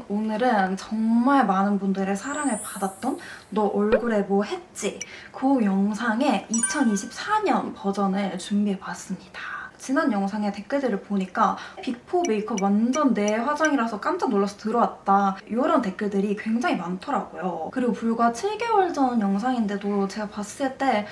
오늘은 정말 많은 분들의 사랑을 받았던 너 얼굴에 뭐 했지? 그 영상의 2024년 버전을 준비해봤습니다. 지난 영상의 댓글들을 보니까 비포 메이크업 완전 내 화장이라서 깜짝 놀라서 들어왔다, 이런 댓글들이 굉장히 많더라고요. 그리고 불과 7개월 전 영상인데도 제가 봤을 때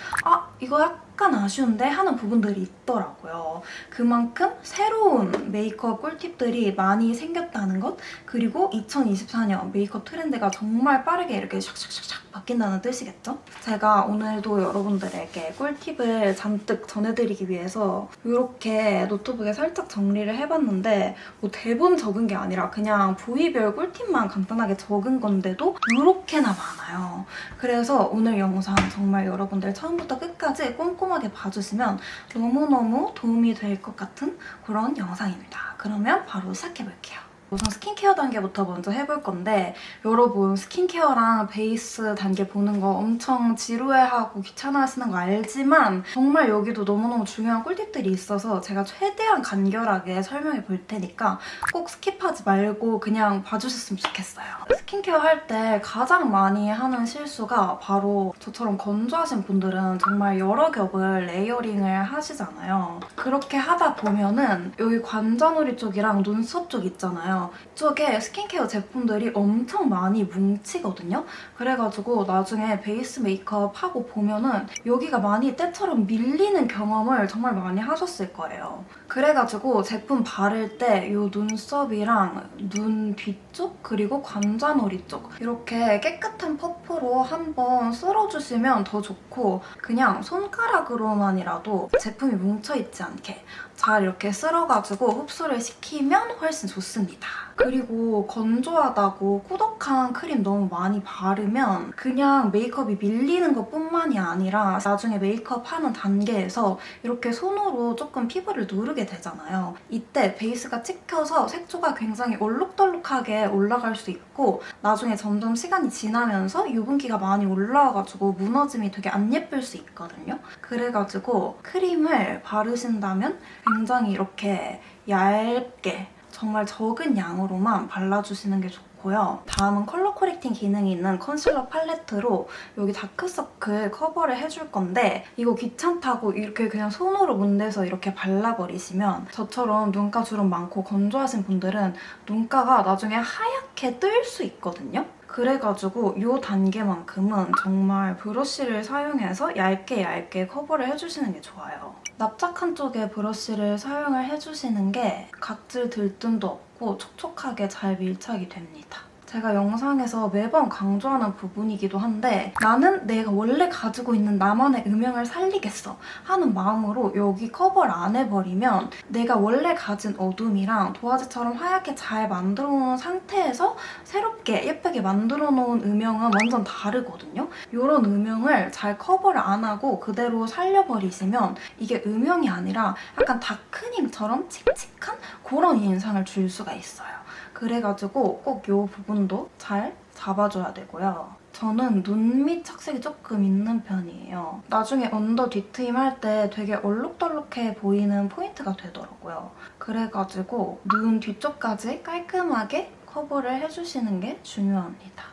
이거 약간 아쉬운데 하는 부분들이 있더라고요. 그만큼 새로운 메이크업 꿀팁들이 많이 생겼다는 것, 그리고 2024년 메이크업 트렌드가 정말 빠르게 이렇게 샥샥샥샥 바뀐다는 뜻이겠죠? 제가 오늘도 여러분들에게 꿀팁을 잔뜩 전해드리기 위해서 이렇게 노트북에 살짝 정리를 해봤는데, 뭐 대본 적은 게 아니라 그냥 부위별 꿀팁만 간단하게 적은 건데도 이렇게나 많아요. 그래서 오늘 영상 정말 여러분들 처음부터 끝까지 꼼꼼하게 봐주시면 너무너무 도움이 될 것 같은 그런 영상입니다. 그러면 바로 시작해볼게요. 우선 스킨케어 단계부터 먼저 해볼 건데, 여러분 스킨케어랑 베이스 단계 보는 거 엄청 지루해하고 귀찮아하시는 거 알지만 정말 여기도 너무너무 중요한 꿀팁들이 있어서 제가 최대한 간결하게 설명해 볼 테니까 꼭 스킵하지 말고 그냥 봐주셨으면 좋겠어요. 스킨케어 할 때 가장 많이 하는 실수가 바로 저처럼 건조하신 분들은 정말 여러 겹을 레이어링을 하시잖아요. 그렇게 하다 보면은 여기 관자놀이 쪽이랑 눈썹 쪽 있잖아요. 이쪽에 스킨케어 제품들이 엄청 많이 뭉치거든요. 그래가지고 나중에 베이스 메이크업 하고 보면은 여기가 많이 때처럼 밀리는 경험을 정말 많이 하셨을 거예요. 그래가지고 제품 바를 때 이 눈썹이랑 눈 뒤쪽 그리고 관자놀이 쪽 이렇게 깨끗한 퍼프로 한번 쓸어주시면 더 좋고, 그냥 손가락으로만이라도 제품이 뭉쳐있지 않게 잘 이렇게 쓸어가지고 흡수를 시키면 훨씬 좋습니다. 그리고 건조하다고 꾸덕한 크림 너무 많이 바르면 그냥 메이크업이 밀리는 것뿐만이 아니라 나중에 메이크업 하는 단계에서 이렇게 손으로 조금 피부를 누르게 되잖아요. 이때 베이스가 찍혀서 색조가 굉장히 얼룩덜룩하게 올라갈 수 있고, 나중에 점점 시간이 지나면서 유분기가 많이 올라와가지고 무너짐이 되게 안 예쁠 수 있거든요. 그래가지고 크림을 바르신다면 굉장히 이렇게 얇게 정말 적은 양으로만 발라주시는 게 좋고요. 다음은 컬러 코렉팅 기능이 있는 컨실러 팔레트로 여기 다크서클 커버를 해줄 건데, 이거 귀찮다고 이렇게 그냥 손으로 문대서 이렇게 발라버리시면 저처럼 눈가 주름 많고 건조하신 분들은 눈가가 나중에 하얗게 뜰 수 있거든요. 그래가지고 이 단계만큼은 정말 브러쉬를 사용해서 얇게 커버를 해주시는 게 좋아요. 납작한 쪽에 브러쉬를 사용을 해주시는 게 각질 들뜸도 없고 촉촉하게 잘 밀착이 됩니다. 제가 영상에서 매번 강조하는 부분이기도 한데, 나는 내가 원래 가지고 있는 나만의 음영을 살리겠어 하는 마음으로 여기 커버를 안 해버리면 내가 원래 가진 어둠이랑 도화지처럼 하얗게 잘 만들어 놓은 상태에서 새롭게 예쁘게 만들어 놓은 음영은 완전 다르거든요. 이런 음영을 잘 커버를 안 하고 그대로 살려버리시면 이게 음영이 아니라 약간 다크닝처럼 칙칙한 그런 인상을 줄 수가 있어요. 그래가지고 꼭 이 부분도 잘 잡아줘야 되고요. 저는 눈 밑 착색이 조금 있는 편이에요. 나중에 언더 뒤트임 할 때 되게 얼룩덜룩해 보이는 포인트가 되더라고요. 그래가지고 눈 뒤쪽까지 깔끔하게 커버를 해주시는 게 중요합니다.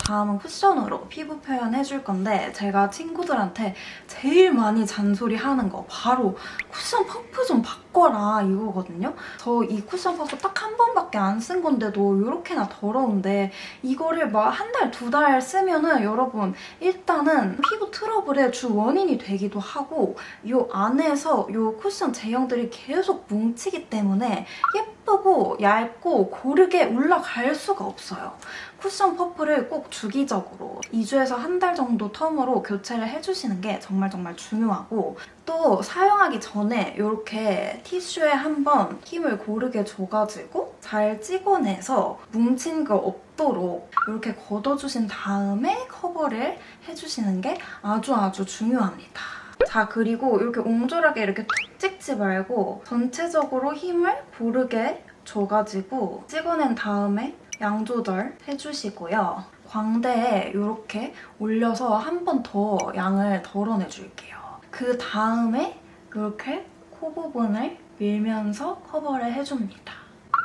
다음은 쿠션으로 피부 표현해줄 건데, 제가 친구들한테 제일 많이 잔소리하는 거 바로 쿠션 퍼프 좀 바꿔라 이거거든요. 저 이 쿠션 퍼프 딱 한 번밖에 안 쓴 건데도 이렇게나 더러운데 이거를 막 한 달, 두 달 쓰면은 여러분 일단은 피부 트러블의 주 원인이 되기도 하고, 이 안에서 이 쿠션 제형들이 계속 뭉치기 때문에 예쁘고 얇고 고르게 올라갈 수가 없어요. 쿠션 퍼프를 꼭 주기적으로 2주에서 한 달 정도 텀으로 교체를 해주시는 게 정말 중요하고, 또 사용하기 전에 이렇게 티슈에 한번 힘을 고르게 줘가지고 잘 찍어내서 뭉친 거 없도록 이렇게 걷어주신 다음에 커버를 해주시는 게 아주 중요합니다. 자, 그리고 이렇게 옹졸하게 이렇게 툭 찍지 말고 전체적으로 힘을 고르게 줘가지고 찍어낸 다음에 양 조절 해주시고요. 광대에 이렇게 올려서 한 번 더 양을 덜어내줄게요. 그 다음에 이렇게 코 부분을 밀면서 커버를 해줍니다.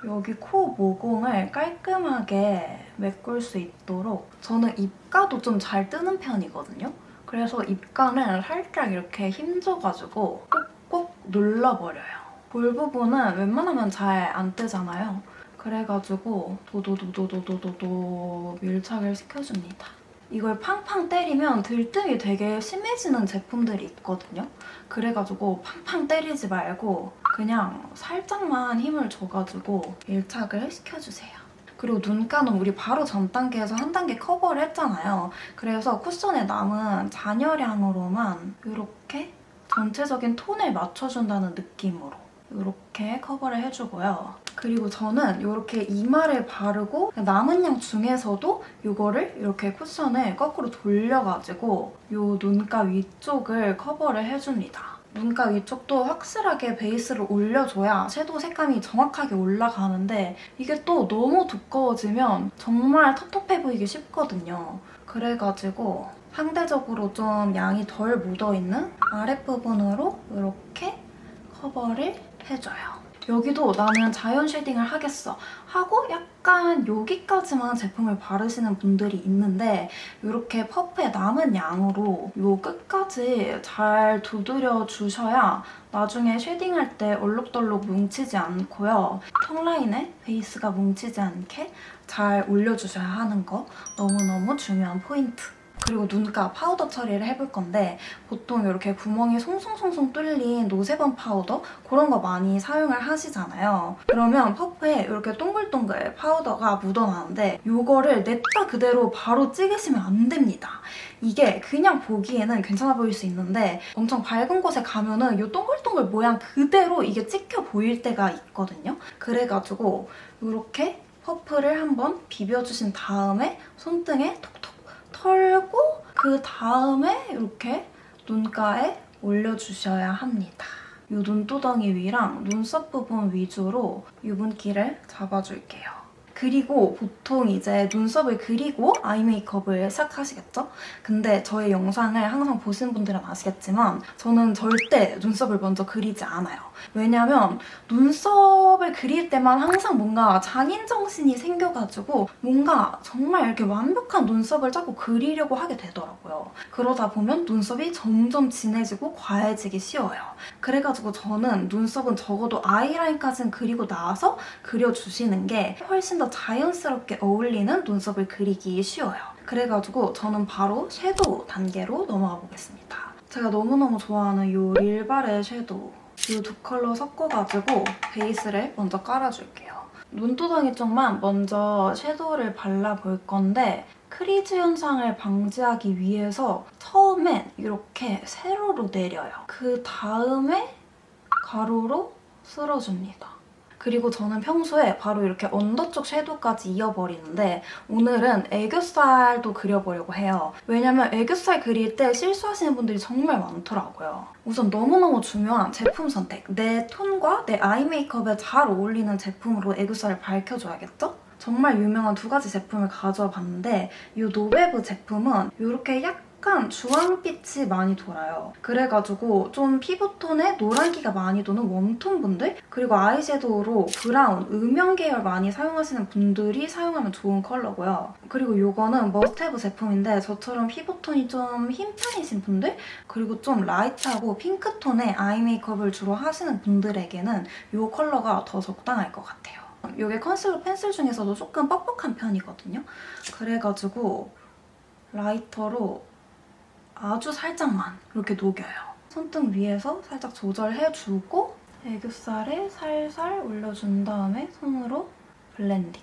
여기 코 모공을 깔끔하게 메꿀 수 있도록 저는 입가도 좀 잘 뜨는 편이거든요. 그래서 입가는 살짝 이렇게 힘줘가지고 꾹꾹 눌러버려요. 볼 부분은 웬만하면 잘 안 뜨잖아요. 그래가지고 도도도도도도도 밀착을 시켜줍니다. 이걸 팡팡 때리면 들뜸이 되게 심해지는 제품들이 있거든요. 그래가지고 팡팡 때리지 말고 그냥 살짝만 힘을 줘가지고 밀착을 시켜주세요. 그리고 눈가는 우리 바로 전 단계에서 한 단계 커버를 했잖아요. 그래서 쿠션에 남은 잔여량으로만 이렇게 전체적인 톤을 맞춰준다는 느낌으로 이렇게 커버를 해주고요. 그리고 저는 이렇게 이마를 바르고 남은 양 중에서도 이거를 이렇게 쿠션을 거꾸로 돌려가지고 이 눈가 위쪽을 커버를 해줍니다. 눈가 위쪽도 확실하게 베이스를 올려줘야 섀도우 색감이 정확하게 올라가는데 이게 또 너무 두꺼워지면 정말 텁텁해 보이기 쉽거든요. 그래가지고 상대적으로 좀 양이 덜 묻어있는 아랫부분으로 이렇게 커버를 해줘요. 여기도 나는 자연 쉐딩을 하겠어 하고 약간 여기까지만 제품을 바르시는 분들이 있는데 이렇게 퍼프에 남은 양으로 이 끝까지 잘 두드려 주셔야 나중에 쉐딩할 때 얼룩덜룩 뭉치지 않고요. 턱라인에 베이스가 뭉치지 않게 잘 올려주셔야 하는 거 너무너무 중요한 포인트. 그리고 눈가 파우더 처리를 해볼 건데 보통 이렇게 구멍이 송송송송 뚫린 노세범 파우더 그런 거 많이 사용을 하시잖아요. 그러면 퍼프에 이렇게 동글동글 파우더가 묻어나는데 이거를 냈다 그대로 바로 찍으시면 안 됩니다. 이게 그냥 보기에는 괜찮아 보일 수 있는데 엄청 밝은 곳에 가면은 이 동글동글 모양 그대로 이게 찍혀 보일 때가 있거든요. 그래가지고 이렇게 퍼프를 한번 비벼주신 다음에 손등에 톡톡 털고 그 다음에 이렇게 눈가에 올려주셔야 합니다. 이 눈두덩이 위랑 눈썹 부분 위주로 유분기를 잡아줄게요. 그리고 보통 이제 눈썹을 그리고 아이 메이크업을 시작하시겠죠? 근데 저의 영상을 항상 보신 분들은 아시겠지만 저는 절대 눈썹을 먼저 그리지 않아요. 왜냐면 눈썹을 그릴 때만 항상 뭔가 장인정신이 생겨가지고 뭔가 정말 이렇게 완벽한 눈썹을 자꾸 그리려고 하게 되더라고요. 그러다 보면 눈썹이 점점 진해지고 과해지기 쉬워요. 그래가지고 저는 눈썹은 적어도 아이라인까지는 그리고 나서 그려주시는 게 훨씬 더 자연스럽게 어울리는 눈썹을 그리기 쉬워요. 그래가지고 저는 바로 섀도우 단계로 넘어가 보겠습니다. 제가 너무너무 좋아하는 이 릴바레 섀도우 이 두 컬러 섞어가지고 베이스를 먼저 깔아줄게요. 눈두덩이 쪽만 먼저 섀도우를 발라볼 건데 크리즈 현상을 방지하기 위해서 처음엔 이렇게 세로로 내려요. 그 다음에 가로로 쓸어줍니다. 그리고 저는 평소에 바로 이렇게 언더 쪽 섀도우까지 이어버리는데 오늘은 애교살도 그려보려고 해요. 왜냐면 애교살 그릴 때 실수하시는 분들이 정말 많더라고요. 우선 너무너무 중요한 제품 선택. 내 톤과 내 아이 메이크업에 잘 어울리는 제품으로 애교살을 밝혀줘야겠죠? 정말 유명한 두 가지 제품을 가져와 봤는데 이 노베브 제품은 이렇게 약간 주황빛이 많이 돌아요. 그래가지고 좀 피부톤에 노란기가 많이 도는 웜톤 분들 그리고 아이섀도우로 브라운, 음영 계열 많이 사용하시는 분들이 사용하면 좋은 컬러고요. 그리고 이거는 머스트헤브 제품인데 저처럼 피부톤이 좀 흰 편이신 분들 그리고 좀 라이트하고 핑크톤의 아이 메이크업을 주로 하시는 분들에게는 이 컬러가 더 적당할 것 같아요. 이게 컨실러 펜슬 중에서도 조금 뻑뻑한 편이거든요. 그래가지고 라이터로 아주 살짝만 이렇게 녹여요. 손등 위에서 살짝 조절해주고 애교살에 살살 올려준 다음에 손으로 블렌딩.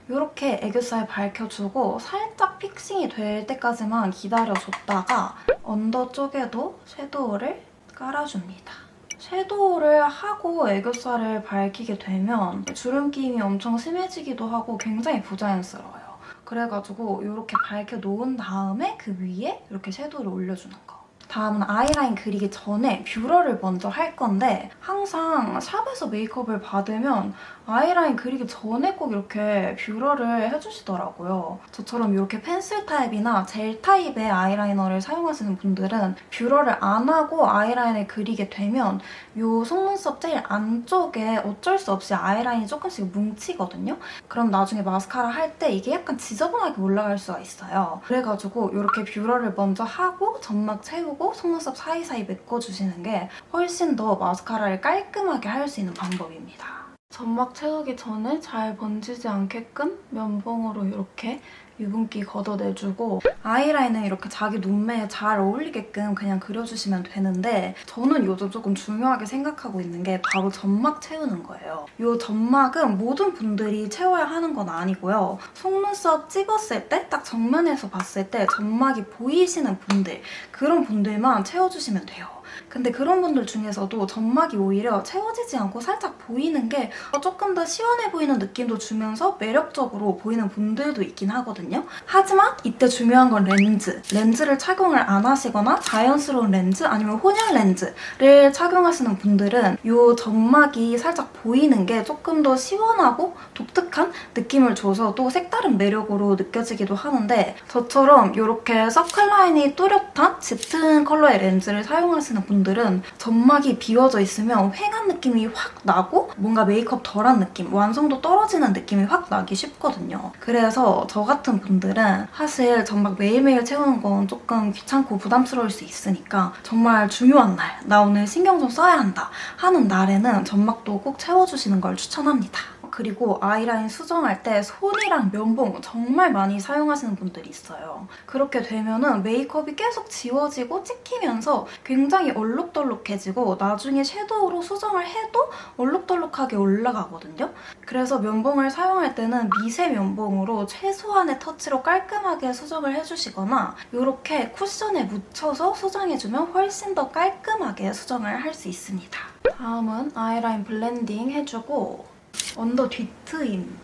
이렇게 애교살 밝혀주고 살짝 픽싱이 될 때까지만 기다려줬다가 언더 쪽에도 섀도우를 깔아줍니다. 섀도우를 하고 애교살을 밝히게 되면 주름김이 엄청 심해지기도 하고 굉장히 부자연스러워요. 그래가지고 이렇게 밝혀놓은 다음에 그 위에 이렇게 섀도우를 올려주는 거. 다음은 아이라인 그리기 전에 뷰러를 먼저 할 건데 항상 샵에서 메이크업을 받으면 아이라인 그리기 전에 꼭 이렇게 뷰러를 해주시더라고요. 저처럼 이렇게 펜슬 타입이나 젤 타입의 아이라이너를 사용하시는 분들은 뷰러를 안 하고 아이라인을 그리게 되면 이 속눈썹 제일 안쪽에 어쩔 수 없이 아이라인이 조금씩 뭉치거든요. 그럼 나중에 마스카라 할 때 이게 약간 지저분하게 올라갈 수가 있어요. 그래가지고 이렇게 뷰러를 먼저 하고 점막 채우고 속눈썹 사이사이 메꿔주시는 게 훨씬 더 마스카라를 깔끔하게 할 수 있는 방법입니다. 점막 채우기 전에 잘 번지지 않게끔 면봉으로 이렇게 유분기 걷어내주고 아이라인은 이렇게 자기 눈매에 잘 어울리게끔 그냥 그려주시면 되는데 저는 요즘 조금 중요하게 생각하고 있는 게 바로 점막 채우는 거예요. 이 점막은 모든 분들이 채워야 하는 건 아니고요. 속눈썹 찍었을 때 딱 정면에서 봤을 때 점막이 보이시는 분들 그런 분들만 채워주시면 돼요. 근데 그런 분들 중에서도 점막이 오히려 채워지지 않고 살짝 보이는 게 조금 더 시원해 보이는 느낌도 주면서 매력적으로 보이는 분들도 있긴 하거든요. 하지만 이때 중요한 건 렌즈. 렌즈를 착용을 안 하시거나 자연스러운 렌즈 아니면 혼혈 렌즈를 착용하시는 분들은 이 점막이 살짝 보이는 게 조금 더 시원하고 독특한 느낌을 줘서 또 색다른 매력으로 느껴지기도 하는데 저처럼 이렇게 서클라인이 뚜렷한 짙은 컬러의 렌즈를 사용하시는 분들은 점막이 비워져 있으면 휑한 느낌이 확 나고 뭔가 메이크업 덜한 느낌, 완성도 떨어지는 느낌이 확 나기 쉽거든요. 그래서 저 같은 분들은 사실 점막 매일매일 채우는 건 조금 귀찮고 부담스러울 수 있으니까 정말 중요한 날, 나 오늘 신경 좀 써야 한다 하는 날에는 점막도 꼭 채워주시는 걸 추천합니다. 그리고 아이라인 수정할 때 손이랑 면봉 정말 많이 사용하시는 분들이 있어요. 그렇게 되면은 메이크업이 계속 지워지고 찍히면서 굉장히 얼룩덜룩해지고 나중에 섀도우로 수정을 해도 얼룩덜룩하게 올라가거든요. 그래서 면봉을 사용할 때는 미세 면봉으로 최소한의 터치로 깔끔하게 수정을 해주시거나 이렇게 쿠션에 묻혀서 수정해주면 훨씬 더 깔끔하게 수정을 할 수 있습니다. 다음은 아이라인 블렌딩 해주고 언더 뒤트임.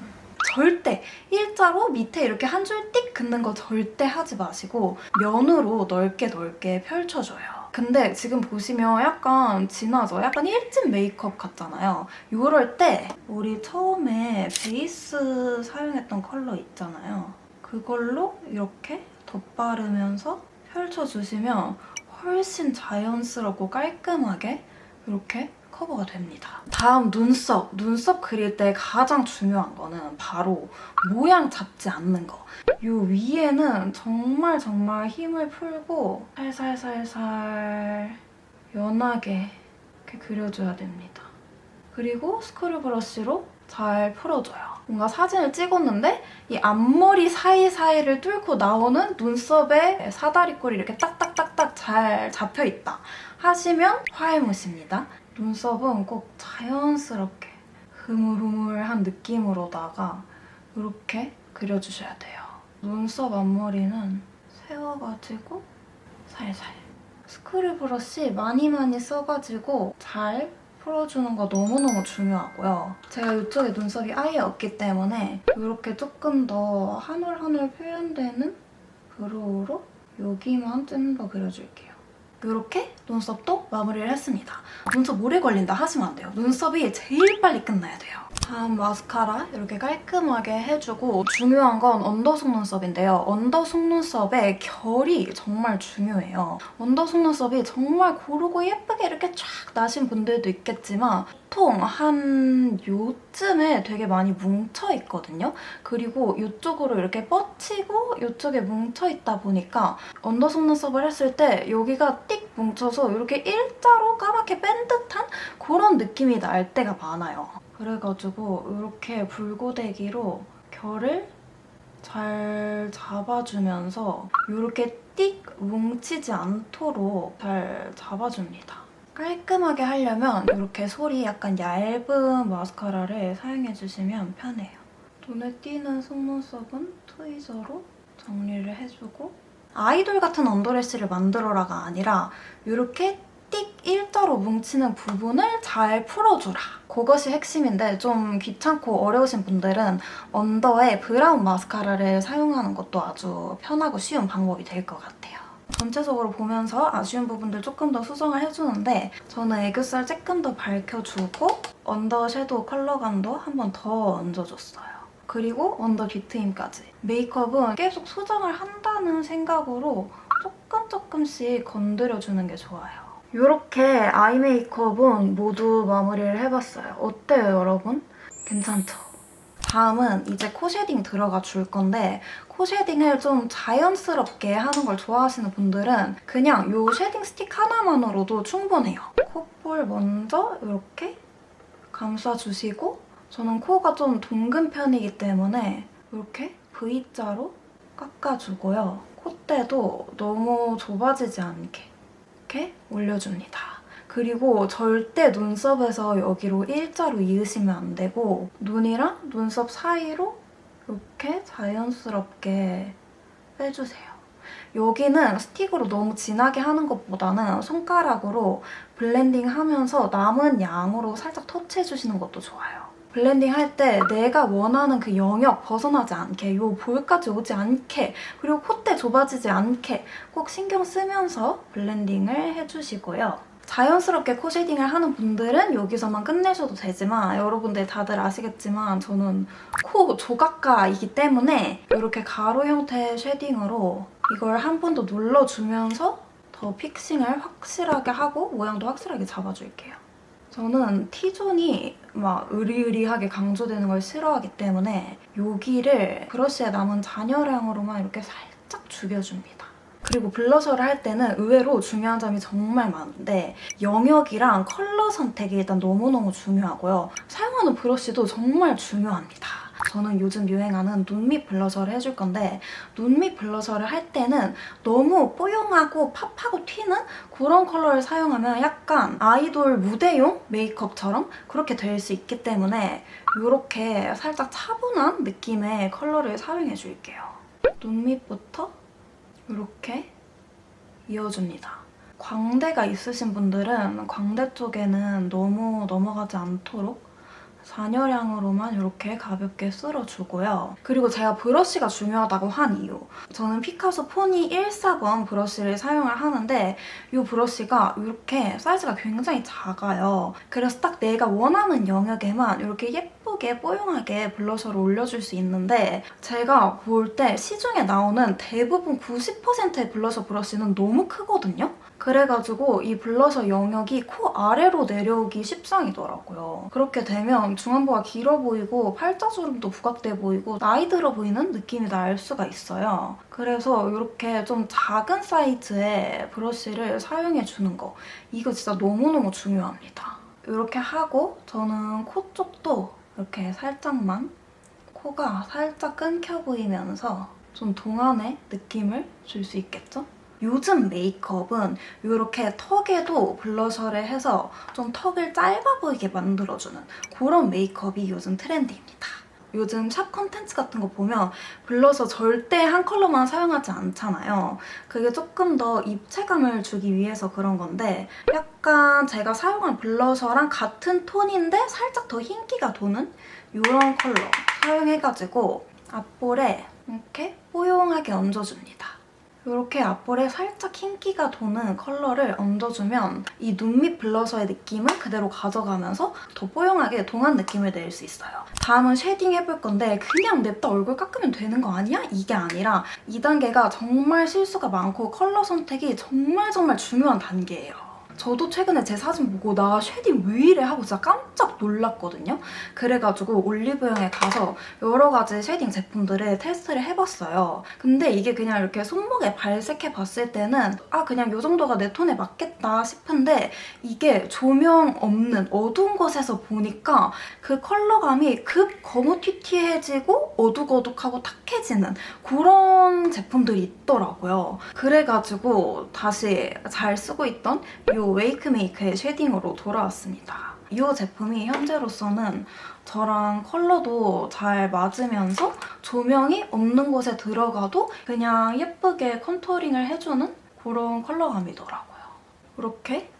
절대 일자로 밑에 이렇게 한 줄 띡 긋는 거 절대 하지 마시고 면으로 넓게 펼쳐줘요. 근데 지금 보시면 약간 진하죠? 약간 일진 메이크업 같잖아요. 이럴 때 우리 처음에 베이스 사용했던 컬러 있잖아요. 그걸로 이렇게 덧바르면서 펼쳐주시면 훨씬 자연스럽고 깔끔하게 이렇게 커버가 됩니다. 다음 눈썹. 눈썹 그릴 때 가장 중요한 거는 바로 모양 잡지 않는 거. 이 위에는 정말 힘을 풀고 살살살살 연하게 이렇게 그려줘야 됩니다. 그리고 스크류 브러쉬로 잘 풀어줘요. 뭔가 사진을 찍었는데 이 앞머리 사이사이를 뚫고 나오는 눈썹에 사다리꼴이 이렇게 딱딱딱딱 잘 잡혀있다 하시면 화해무시입니다. 눈썹은 꼭 자연스럽게 흐물흐물한 느낌으로다가 이렇게 그려주셔야 돼요. 눈썹 앞머리는 세워가지고 살살 스크류 브러쉬 많이 써가지고 잘 풀어주는 거 너무너무 중요하고요. 제가 이쪽에 눈썹이 아예 없기 때문에 이렇게 조금 더 한 올 한 올 표현되는 브로우로 여기만 좀 더 그려줄게요. 이렇게 눈썹도 마무리를 했습니다. 눈썹 오래 걸린다 하시면 안 돼요. 눈썹이 제일 빨리 끝나야 돼요. 다음 마스카라 이렇게 깔끔하게 해주고 중요한 건 언더 속눈썹인데요. 언더 속눈썹의 결이 정말 중요해요. 언더 속눈썹이 정말 고르고 예쁘게 이렇게 쫙 나신 분들도 있겠지만 보통 한 요쯤에 되게 많이 뭉쳐있거든요. 그리고 이쪽으로 이렇게 뻗치고 이쪽에 뭉쳐있다 보니까 언더 속눈썹을 했을 때 여기가 띡 뭉쳐서 이렇게 일자로 까맣게 뺀 듯한 그런 느낌이 날 때가 많아요. 그래가지고 이렇게 불고데기로 결을 잘 잡아주면서 이렇게 띡 뭉치지 않도록 잘 잡아줍니다. 깔끔하게 하려면 이렇게 솔이 약간 얇은 마스카라를 사용해주시면 편해요. 눈에 띄는 속눈썹은 트위저로 정리를 해주고 아이돌 같은 언더래쉬를 만들어라가 아니라 이렇게 띡 일자로 뭉치는 부분을 잘 풀어주라. 그것이 핵심인데 좀 귀찮고 어려우신 분들은 언더에 브라운 마스카라를 사용하는 것도 아주 편하고 쉬운 방법이 될 것 같아요. 전체적으로 보면서 아쉬운 부분들 조금 더 수정을 해주는데 저는 애교살 조금 더 밝혀주고 언더 섀도우 컬러감도 한 번 더 얹어줬어요. 그리고 언더 뒤트임까지. 메이크업은 계속 수정을 한다는 생각으로 조금씩 건드려주는 게 좋아요. 이렇게 아이 메이크업은 모두 마무리를 해봤어요. 어때요, 여러분? 괜찮죠? 다음은 이제 코 쉐딩 들어가 줄 건데 코 쉐딩을 좀 자연스럽게 하는 걸 좋아하시는 분들은 그냥 이 쉐딩 스틱 하나만으로도 충분해요. 콧볼 먼저 이렇게 감싸주시고 저는 코가 좀 둥근 편이기 때문에 이렇게 V자로 깎아주고요. 콧대도 너무 좁아지지 않게 이렇게 올려줍니다. 그리고 절대 눈썹에서 여기로 일자로 이으시면 안 되고 눈이랑 눈썹 사이로 이렇게 자연스럽게 빼주세요. 여기는 스틱으로 너무 진하게 하는 것보다는 손가락으로 블렌딩하면서 남은 양으로 살짝 터치해주시는 것도 좋아요. 블렌딩 할 때 내가 원하는 그 영역 벗어나지 않게, 요 볼까지 오지 않게, 그리고 콧대 좁아지지 않게 꼭 신경 쓰면서 블렌딩을 해주시고요. 자연스럽게 코 쉐딩을 하는 분들은 여기서만 끝내셔도 되지만 여러분들 다들 아시겠지만 저는 코 조각가이기 때문에 이렇게 가로 형태의 쉐딩으로 이걸 한 번 더 눌러주면서 더 픽싱을 확실하게 하고 모양도 확실하게 잡아줄게요. 저는 T존이 막 으리으리하게 강조되는 걸 싫어하기 때문에 여기를 브러쉬에 남은 잔여량으로만 이렇게 살짝 죽여줍니다. 그리고 블러셔를 할 때는 의외로 중요한 점이 정말 많은데 영역이랑 컬러 선택이 일단 너무너무 중요하고요. 사용하는 브러쉬도 정말 중요합니다. 저는 요즘 유행하는 눈밑 블러셔를 해줄 건데 눈밑 블러셔를 할 때는 너무 뽀용하고 팝하고 튀는 그런 컬러를 사용하면 약간 아이돌 무대용 메이크업처럼 그렇게 될 수 있기 때문에 이렇게 살짝 차분한 느낌의 컬러를 사용해줄게요. 눈밑부터 이렇게 이어줍니다. 광대가 있으신 분들은 광대 쪽에는 너무 넘어가지 않도록 잔여량으로만 이렇게 가볍게 쓸어주고요. 그리고 제가 브러쉬가 중요하다고 한 이유. 저는 피카소 포니 140 브러쉬를 사용을 하는데 이 브러쉬가 이렇게 사이즈가 굉장히 작아요. 그래서 딱 내가 원하는 영역에만 이렇게 예쁘게 뽀용하게 블러셔를 올려줄 수 있는데 제가 볼 때 시중에 나오는 대부분 90%의 블러셔 브러쉬는 너무 크거든요? 그래가지고 이 블러셔 영역이 코 아래로 내려오기 십상이더라고요. 그렇게 되면 중안부가 길어 보이고 팔자주름도 부각돼 보이고 나이 들어 보이는 느낌이 날 수가 있어요. 그래서 이렇게 좀 작은 사이즈의 브러쉬를 사용해주는 거 이거 진짜 너무너무 중요합니다. 이렇게 하고 저는 코 쪽도 이렇게 살짝만 코가 살짝 끊겨 보이면서 좀 동안의 느낌을 줄 수 있겠죠? 요즘 메이크업은 이렇게 턱에도 블러셔를 해서 좀 턱을 짧아 보이게 만들어주는 그런 메이크업이 요즘 트렌드입니다. 요즘 샵 콘텐츠 같은 거 보면 블러셔 절대 한 컬러만 사용하지 않잖아요. 그게 조금 더 입체감을 주기 위해서 그런 건데 약간 제가 사용한 블러셔랑 같은 톤인데 살짝 더 흰기가 도는 이런 컬러 사용해가지고 앞볼에 이렇게 뽀용하게 얹어줍니다. 이렇게 앞볼에 살짝 흰기가 도는 컬러를 얹어주면 이 눈밑 블러셔의 느낌을 그대로 가져가면서 더 뽀용하게 동안 느낌을 낼 수 있어요. 다음은 쉐딩 해볼 건데 그냥 냅다 얼굴 깎으면 되는 거 아니야? 이게 아니라 2단계가 정말 실수가 많고 컬러 선택이 정말 중요한 단계예요. 저도 최근에 제 사진 보고 나 쉐딩 왜 이래 하고 진짜 깜짝 놀랐거든요. 그래가지고 올리브영에 가서 여러 가지 쉐딩 제품들을 테스트를 해봤어요. 근데 이게 그냥 이렇게 손목에 발색해봤을 때는 아 그냥 이 정도가 내 톤에 맞겠다 싶은데 이게 조명 없는 어두운 곳에서 보니까 그 컬러감이 급 거무튀튀해지고 어둑어둑하고 탁해지는 그런 제품들이 있더라고요. 그래가지고 다시 잘 쓰고 있던 이 웨이크메이크의 쉐딩으로 돌아왔습니다. 이 제품이 현재로서는 저랑 컬러도 잘 맞으면서 조명이 없는 곳에 들어가도 그냥 예쁘게 컨투어링을 해주는 그런 컬러감이더라고요. 이렇게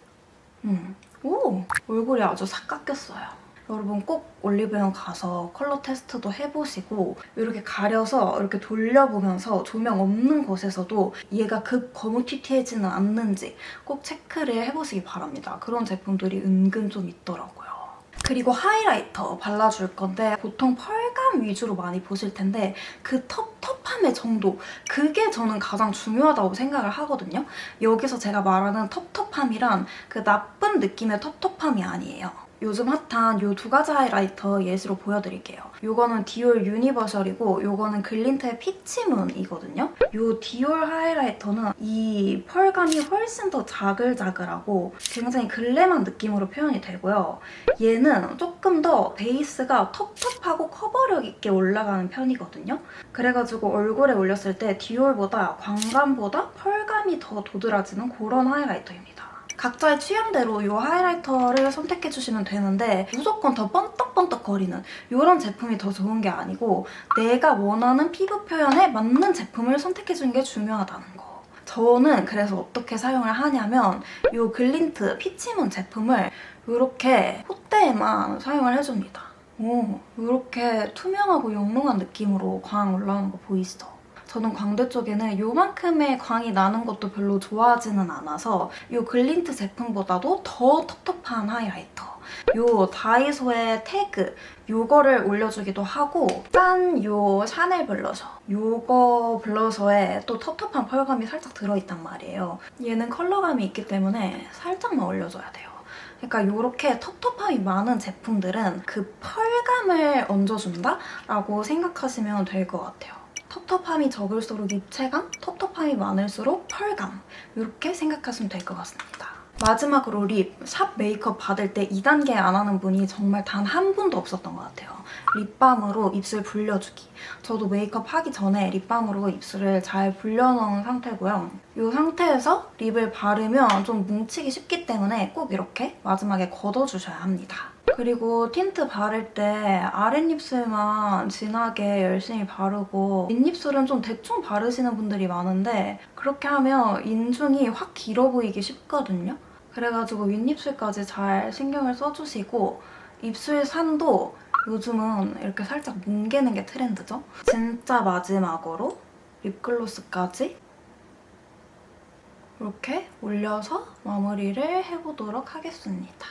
오! 얼굴이 아주 싹 깎였어요. 여러분 꼭 올리브영 가서 컬러 테스트도 해보시고 이렇게 가려서 이렇게 돌려보면서 조명 없는 곳에서도 얘가 급 거무튀튀해지는 않는지 꼭 체크를 해보시기 바랍니다. 그런 제품들이 은근 좀 있더라고요. 그리고 하이라이터 발라줄 건데 보통 펄감 위주로 많이 보실 텐데 그 텁텁함의 정도, 그게 저는 가장 중요하다고 생각을 하거든요. 여기서 제가 말하는 텁텁함이란 그 나쁜 느낌의 텁텁함이 아니에요. 요즘 핫한 이 두 가지 하이라이터 예시로 보여드릴게요. 이거는 디올 유니버셜이고 이거는 글린트의 피치문이거든요. 이 디올 하이라이터는 이 펄감이 훨씬 더 자글자글하고 굉장히 글래만 느낌으로 표현이 되고요. 얘는 조금 더 베이스가 텁텁하고 커버력 있게 올라가는 편이거든요. 그래가지고 얼굴에 올렸을 때 디올보다 광감보다 펄감이 더 도드라지는 그런 하이라이터입니다. 각자의 취향대로 이 하이라이터를 선택해주시면 되는데 무조건 더 번떡번떡거리는 이런 제품이 더 좋은 게 아니고 내가 원하는 피부 표현에 맞는 제품을 선택해주는 게 중요하다는 거. 저는 그래서 어떻게 사용을 하냐면 이 글린트 피치문 제품을 이렇게 콧대에만 사용을 해줍니다. 이렇게 투명하고 영롱한 느낌으로 광 올라오는 거 보이시죠? 저는 광대 쪽에는 요만큼의 광이 나는 것도 별로 좋아하지는 않아서 이 글린트 제품보다도 더 텁텁한 하이라이터, 요 다이소의 태그 요거를 올려주기도 하고 짠! 요 샤넬 블러셔, 요거 블러셔에 또 텁텁한 펄감이 살짝 들어있단 말이에요. 얘는 컬러감이 있기 때문에 살짝만 올려줘야 돼요. 그러니까 이렇게 텁텁함이 많은 제품들은 그 펄감을 얹어준다? 라고 생각하시면 될 것 같아요. 텁텁함이 적을수록 입체감, 텁텁함이 많을수록 펄감, 이렇게 생각하시면 될 것 같습니다. 마지막으로 립, 샵 메이크업 받을 때 2단계 안 하는 분이 정말 단 한 분도 없었던 것 같아요. 립밤으로 입술 불려주기. 저도 메이크업 하기 전에 립밤으로 입술을 잘 불려놓은 상태고요. 이 상태에서 립을 바르면 좀 뭉치기 쉽기 때문에 꼭 이렇게 마지막에 걷어주셔야 합니다. 그리고 틴트 바를 때 아랫입술만 진하게 열심히 바르고 윗입술은 좀 대충 바르시는 분들이 많은데 그렇게 하면 인중이 확 길어 보이기 쉽거든요. 그래가지고 윗입술까지 잘 신경을 써주시고 입술 산도 요즘은 이렇게 살짝 뭉개는 게 트렌드죠? 진짜 마지막으로 립글로스까지 이렇게 올려서 마무리를 해보도록 하겠습니다.